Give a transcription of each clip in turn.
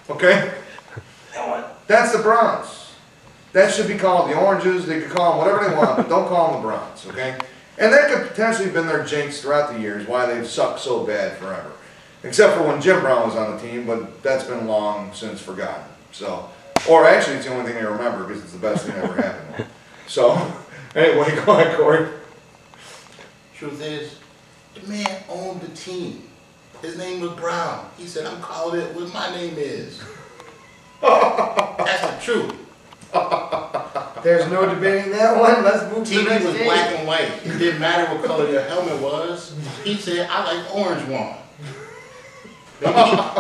Okay? That's the Browns. That should be called the Oranges. They could call them whatever they want, but don't call them the Browns, okay? And that could potentially have been their jinx throughout the years, why they've sucked so bad forever. Except for when Jim Brown was on the team, but that's been long since forgotten. So, or actually, it's the only thing I remember because it's the best thing that ever happened. So, anyway, go ahead, Corey. Truth is, the man owned the team. His name was Brown. He said, I'm calling it what my name is. That's the truth. There's no debating that one. Let's move to the next TV was game. black and white. It didn't matter what color your helmet was. He said, I like orange one.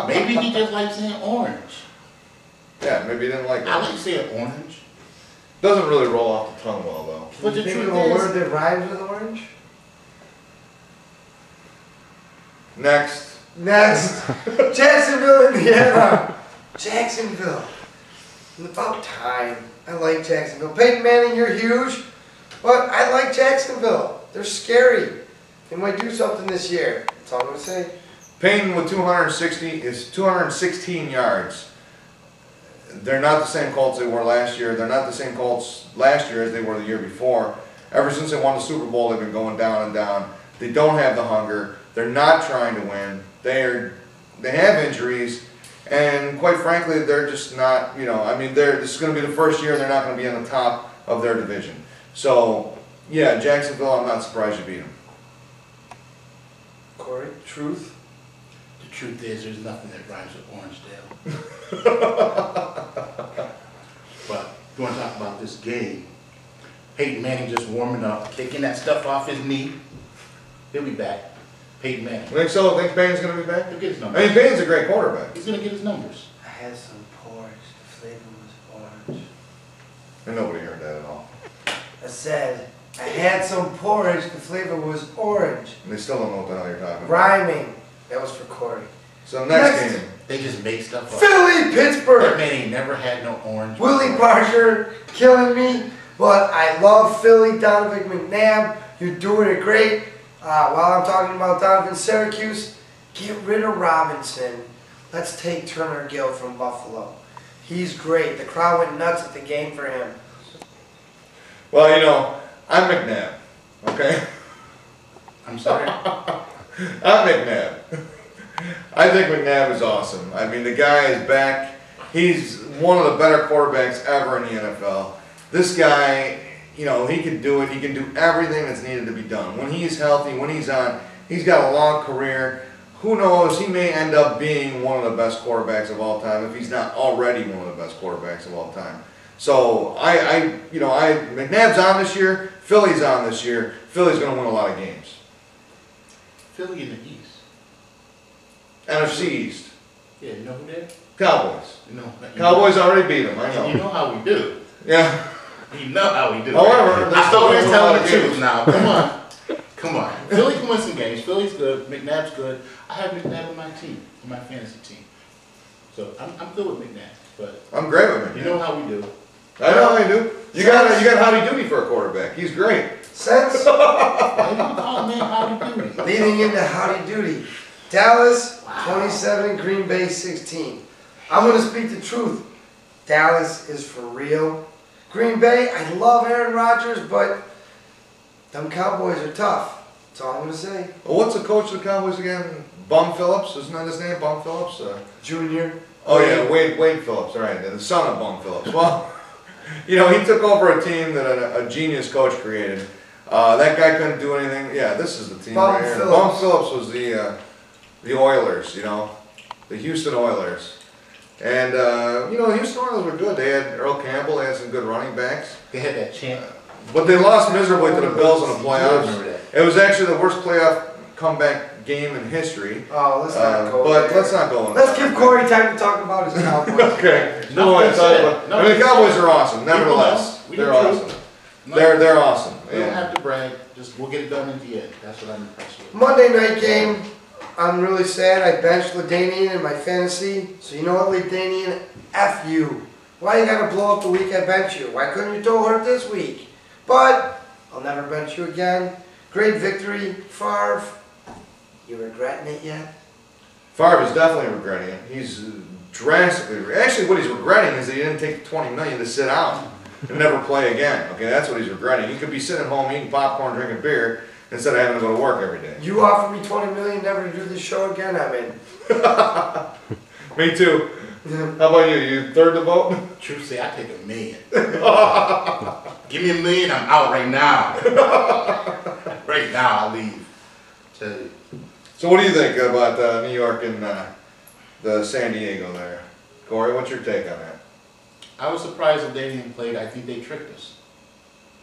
Maybe he just likes saying orange. Yeah, maybe he didn't like that. I like saying orange. Doesn't really roll off the tongue well, though. But Do the you think truth of a is, word that rhymes with orange? Next. Next. Jacksonville, Indiana. Jacksonville. It's about time. I like Jacksonville. Peyton Manning, you're huge, but I like Jacksonville. They're scary. They might do something this year. That's all I'm going to say. Payton with 216 yards. They're not the same Colts they were last year. They're not the same Colts last year as they were the year before. Ever since they won the Super Bowl, they've been going down and down. They don't have the hunger. They're not trying to win. They have injuries, and quite frankly, they're just not. I mean, this is going to be the first year they're not going to be on the top of their division. So, yeah, Jacksonville. I'm not surprised you beat them. Corey, truth? the truth is, there's nothing that rhymes with Orange Dale. But if you want to talk about this game, Peyton Manning just warming up, kicking that stuff off his knee. He'll be back. Peyton Manning. You think so? Think Payton's going to be back? He'll get his numbers. I mean, Payton's a great quarterback. He's going to get his numbers. I had some porridge. The flavor was orange. And nobody heard that at all. I said, I had some porridge. The flavor was orange. And they still don't know what the hell you're talking about. Rhyming. That was for Corey. So next Next. game. They just make stuff up. Philly, That Pittsburgh. man ain't never had no orange. Willie Parker killing me, but I love Philly. Donovan McNabb, you're doing it great. While I'm talking about Donovan Syracuse, get rid of Robinson. Let's take Turner Gill from Buffalo. He's great. The crowd went nuts at the game for him. Well, I'm McNabb. Okay? I'm sorry. I'm McNabb. I think McNabb is awesome. I mean, the guy is back. He's one of the better quarterbacks ever in the NFL. This guy, he can do it. He can do everything that's needed to be done. When he's healthy, when he's on, he's got a long career. Who knows? He may end up being one of the best quarterbacks of all time if he's not already one of the best quarterbacks of all time. So McNabb's on this year. Philly's on this year. Philly's going to win a lot of games. Philly in the East. NFC East. Yeah, you know who they're? Cowboys. Cowboys already beat them. I know. You know how we do. Yeah. You know how we do. However, I thought we were telling the games. truth now. Come on. Philly can win some games. Philly's good. McNabb's good. I have McNabb on my team, on my fantasy team. So I'm good with McNabb. But I'm great with McNabb. you know how we do. I know how you do. You got Howdy Doody for a quarterback. He's great. Sense? Why do you call me Howdy Doody? Leading into Howdy Doody. Dallas, 27, Green Bay, 16. I'm going to speak the truth. Dallas is for real. Green Bay, I love Aaron Rodgers, but them Cowboys are tough. That's all I'm going to say. Well, what's the coach of the Cowboys again? Bum Phillips? Isn't that his name? Bum Phillips? Junior. Oh, yeah, Wade Phillips. All right, the son of Bum Phillips. Well, he took over a team that a genius coach created. That guy couldn't do anything. Yeah, this is the team Bum right here. Phillips. Bum Phillips was the Oilers, the Houston Oilers. And, the Houston Oilers were good. They had Earl Campbell. They had some good running backs. They had that chant. But they lost miserably to the Bills in the I playoffs. remember that. It was actually the worst playoff comeback game in history. Oh, let's not go But there. let's not go on. Let's give Corey time to talk about his Cowboys. Okay. No, No, that's it. No, the Cowboys are awesome. People Nevertheless, know. We they're know the awesome. truth. No, They're awesome. We don't Yeah. have to brag. Just we'll get it done in the end. That's what I'm impressed with. Monday night game, I'm really sad. I benched LaDainian in my fantasy. So you know what, LaDainian? F you. Why you gotta blow up the week I bench you? Why couldn't you toe hurt this week? But I'll never bench you again. Great victory, Favre. You regretting it yet? Favre is definitely regretting it. He's drastically. Actually, what he's regretting is that he didn't take the $20 million to sit out and never play again. Okay, that's what he's regretting. He could be sitting at home eating popcorn, drinking beer, instead of having to go to work every day. You offer me $20 million never to do this show again, I'm in. Me too. How about you? You third the vote? Truth say, I take $1 million. Give me $1 million, I'm out right now. Right now, I leave. Tell you. So what do you think about New York and the San Diego there? Cory, what's your take on that? I was surprised that they didn't play. I think they tricked us.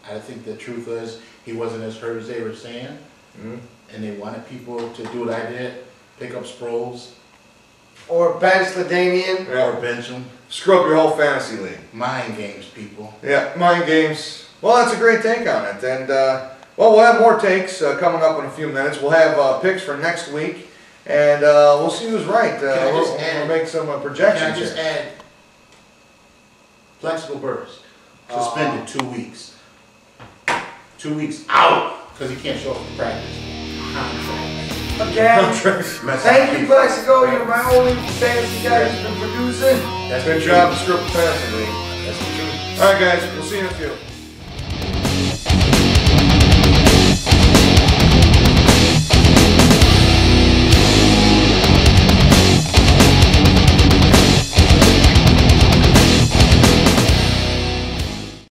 I think the truth is he wasn't as hurt as they were saying. Mm-hmm. And they wanted people to do what I did, pick up Sproles. Or bench LaDainian. Yeah. Or bench him. Screw up your whole fantasy league. Mind games, people. Yeah, mind games. Well, that's a great take on it. And, well, we'll have more takes coming up in a few minutes. We'll have picks for next week. And we'll see who's right. We'll make some projections. Can I just add flexible burst? Suspended 2 weeks. 2 weeks out because he can't show up for practice. Again, thank you, Plexico. You're my only fantasy guy who's been producing. That's good job, Script Fantasy League. That's the truth. All right, guys. We'll see you in a few.